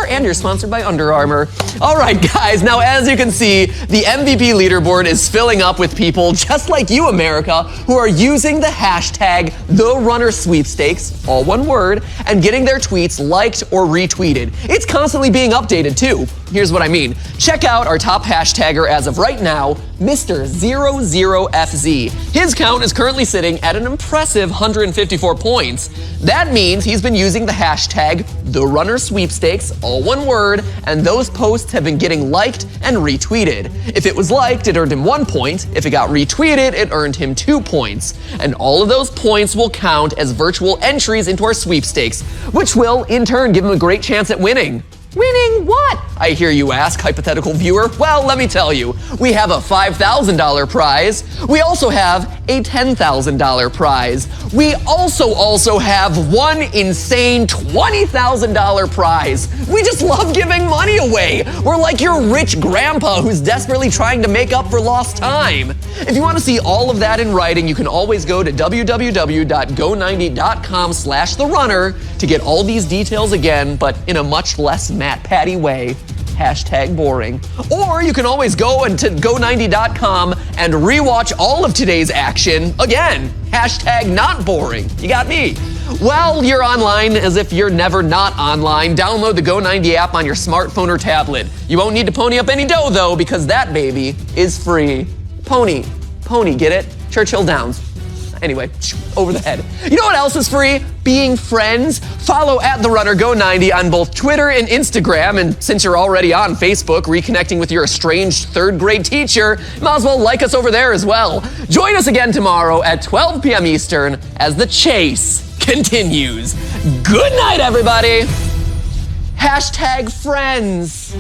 and you're sponsored by Under Armour. All right, guys, now as you can see, the MVP leaderboard is filling up with people just like you, America, who are using the hashtag #TheRunnerSweepstakes, all one word, and getting their tweets liked or retweeted. It's constantly being updated, too. Here's what I mean. Check out our top hashtagger as of right now, Mr. 00FZ. His count is currently sitting at an impressive 154 points. That means he's been using the hashtag #TheRunnerSweepstakes, all one word, and those posts have been getting liked and retweeted. If it was liked, it earned him 1 point. If it got retweeted, it earned him 2 points. And all of those points will count as virtual entries into our sweepstakes, which will, in turn, give him a great chance at winning. Winning what? I hear you ask, hypothetical viewer. Well, let me tell you. We have a $5,000 prize. We also have a $10,000 prize. We also have one insane $20,000 prize. We just love giving money away. We're like your rich grandpa who's desperately trying to make up for lost time. If you want to see all of that in writing, you can always go to www.go90.com/therunner to get all these details again, but in a much less Matt Patty way. Hashtag boring. Or you can always go into go90.com and rewatch all of today's action again. Hashtag not boring. You got me. Well, you're online as if you're never not online. Download the Go90 app on your smartphone or tablet. You won't need to pony up any dough though, because that baby is free. Pony, get it? Churchill Downs. Anyway, over the head. You know what else is free? Being friends. Follow @TheRunnerGo90 on both Twitter and Instagram. And since you're already on Facebook, reconnecting with your estranged third grade teacher, might as well like us over there as well. Join us again tomorrow at 12 p.m. Eastern as the chase continues. Good night, everybody. Hashtag friends.